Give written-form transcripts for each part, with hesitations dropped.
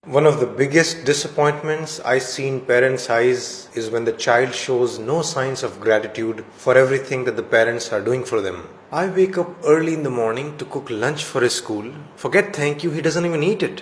One of the biggest disappointments I see in parents' eyes is when the child shows no signs of gratitude for everything that the parents are doing for them. I wake up early in the morning to cook lunch for his school. Forget thank you, he doesn't even eat it.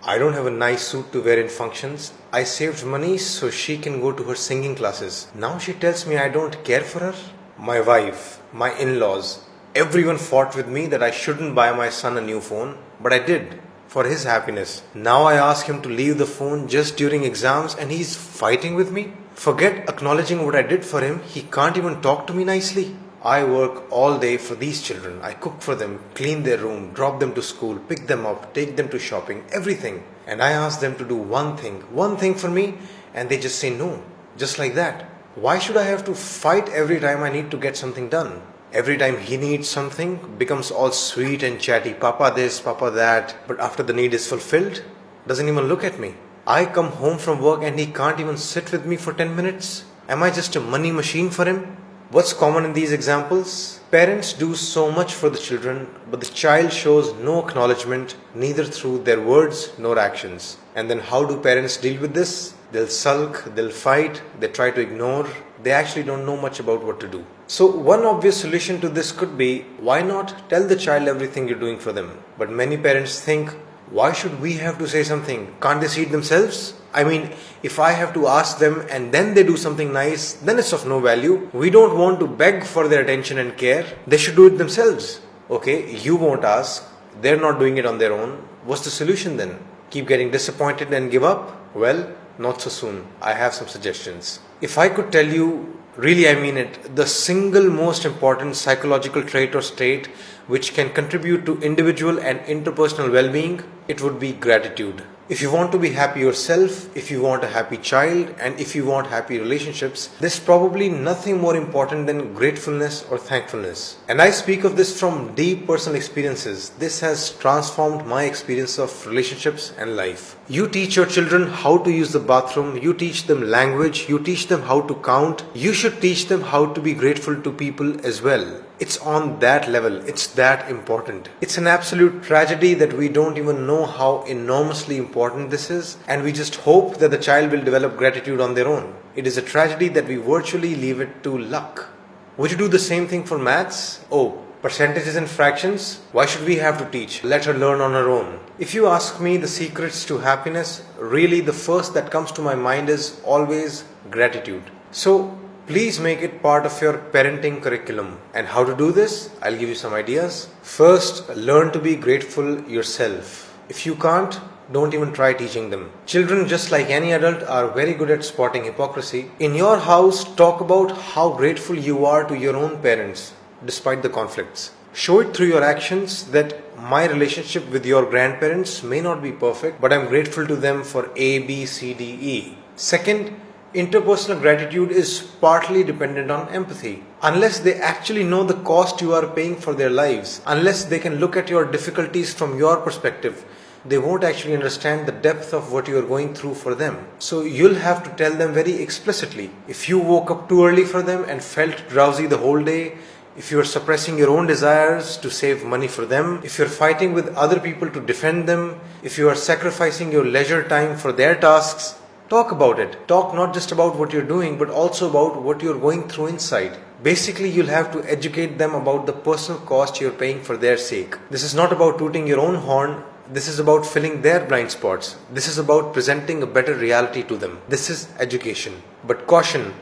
I don't have a nice suit to wear in functions. I saved money so she can go to her singing classes. Now she tells me I don't care for her. My wife, my in-laws, everyone fought with me that I shouldn't buy my son a new phone, but I did for his happiness. Now I ask him to leave the phone just during exams and he's fighting with me. Forget acknowledging what I did for him, he can't even talk to me nicely. I work all day for these children. I cook for them, clean their room, drop them to school, pick them up, take them to shopping, everything. And I ask them to do one thing for me, and they just say no, just like that. Why should I have to fight every time I need to get something done? Every time he needs something, becomes all sweet and chatty, Papa this, Papa that, but after the need is fulfilled, doesn't even look at me. I come home from work and he can't even sit with me for 10 minutes. Am I just a money machine for him? What's common in these examples? Parents do so much for the children, but the child shows no acknowledgement, neither through their words nor actions. And then how do parents deal with this? They'll sulk, they'll fight, they try to ignore. They actually don't know much about what to do. So one obvious solution to this could be, why not tell the child everything you're doing for them? But many parents think, why should we have to say something? Can't they see it themselves? I mean, if I have to ask them and then they do something nice, then it's of no value. We don't want to beg for their attention and care. They should do it themselves. Okay, you won't ask. They're not doing it on their own. What's the solution then? Keep getting disappointed and give up? Well, not so soon. I have some suggestions. If I could tell you, really I mean it, the single most important psychological trait or state which can contribute to individual and interpersonal well-being, it would be gratitude. If you want to be happy yourself, if you want a happy child, and if you want happy relationships, there's probably nothing more important than gratefulness or thankfulness. And I speak of this from deep personal experiences. This has transformed my experience of relationships and life. You teach your children how to use the bathroom, you teach them language, you teach them how to count. You should teach them how to be grateful to people as well. It's on that level, it's that important. It's an absolute tragedy that we don't even know how enormously important this is, and we just hope that the child will develop gratitude on their own. It is a tragedy that we virtually leave it to luck. Would you do the same thing for maths? Oh, percentages and fractions? Why should we have to teach? Let her learn on her own. If you ask me the secrets to happiness, really the first that comes to my mind is always gratitude. So, please make it part of your parenting curriculum. And how to do this? I'll give you some ideas. First, learn to be grateful yourself. If you can't, don't even try teaching them. Children, just like any adult, are very good at spotting hypocrisy. In your house, talk about how grateful you are to your own parents, despite the conflicts. Show it through your actions that my relationship with your grandparents may not be perfect, but I'm grateful to them for A, B, C, D, E. Second, interpersonal gratitude is partly dependent on empathy. Unless they actually know the cost you are paying for their lives, unless they can look at your difficulties from your perspective, they won't actually understand the depth of what you are going through for them. So you'll have to tell them very explicitly. If you woke up too early for them and felt drowsy the whole day, if you are suppressing your own desires to save money for them, if you're fighting with other people to defend them, if you are sacrificing your leisure time for their tasks, talk about it. Talk not just about what you're doing, but also about what you're going through inside. Basically, you'll have to educate them about the personal cost you're paying for their sake. This is not about tooting your own horn. This is about filling their blind spots. This is about presenting a better reality to them. This is education. But caution,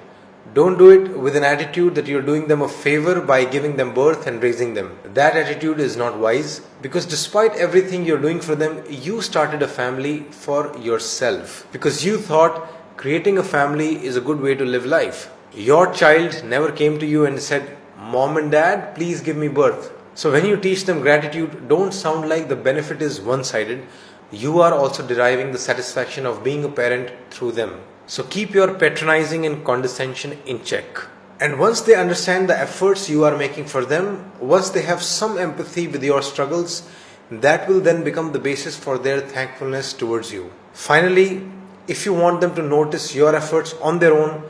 don't do it with an attitude that you're doing them a favor by giving them birth and raising them. That attitude is not wise, because despite everything you're doing for them, you started a family for yourself. Because you thought creating a family is a good way to live life. Your child never came to you and said, "Mom and Dad, please give me birth." So when you teach them gratitude, don't sound like the benefit is one-sided. You are also deriving the satisfaction of being a parent through them. So keep your patronizing and condescension in check. And once they understand the efforts you are making for them, once they have some empathy with your struggles, that will then become the basis for their thankfulness towards you. Finally, if you want them to notice your efforts on their own,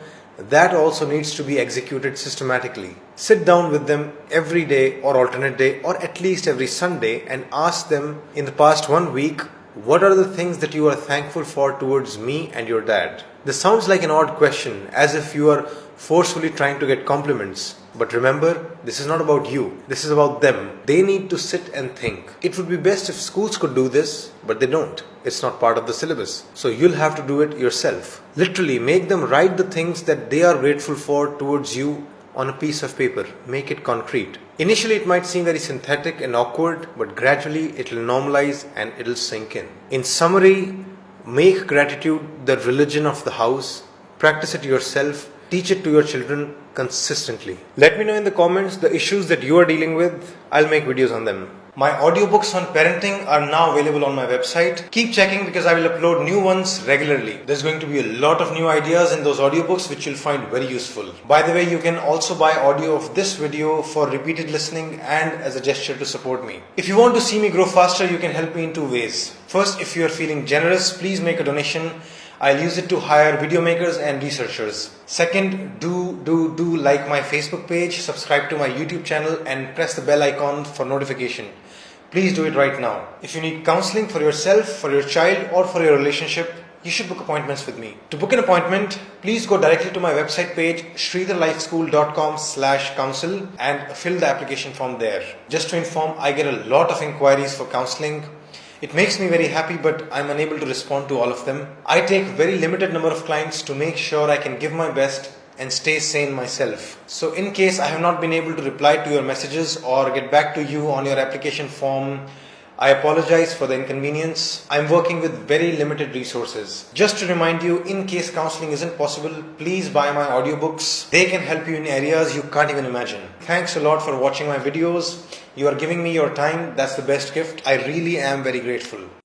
that also needs to be executed systematically. Sit down with them every day or alternate day or at least every Sunday and ask them, in the past 1 week, What are the things that you are thankful for towards me and your dad? This sounds like an odd question, as if you are forcefully trying to get compliments. But remember, this is not about you. This is about them. They need to sit and think. It would be best if schools could do this, but they don't. It's not part of the syllabus. So you'll have to do it yourself. Literally, make them write the things that they are grateful for towards you on a piece of paper. Make it concrete. Initially, it might seem very synthetic and awkward, but gradually it will normalize and it'll sink in. In summary, make gratitude the religion of the house. Practice it yourself. Teach it to your children consistently. Let me know in the comments the issues that you are dealing with. I'll make videos on them. My audiobooks on parenting are now available on my website. Keep checking because I will upload new ones regularly. There's going to be a lot of new ideas in those audiobooks which you'll find very useful. By the way, you can also buy audio of this video for repeated listening and as a gesture to support me. If you want to see me grow faster, you can help me in two ways. First, if you are feeling generous, please make a donation. I'll use it to hire video makers and researchers. Second, do like my Facebook page, subscribe to my YouTube channel and press the bell icon for notification. Please do it right now. If you need counseling for yourself, for your child or for your relationship, you should book appointments with me. To book an appointment, please go directly to my website page sridharlifeschool.com/counsel and fill the application form there. Just to inform, I get a lot of inquiries for counseling. It makes me very happy, but I'm unable to respond to all of them. I take very limited number of clients to make sure I can give my best and stay sane myself. So in case I have not been able to reply to your messages or get back to you on your application form, I apologize for the inconvenience. I'm working with very limited resources. Just to remind you, in case counseling isn't possible, please buy my audiobooks. They can help you in areas you can't even imagine. Thanks a lot for watching my videos. You are giving me your time. That's the best gift. I really am very grateful.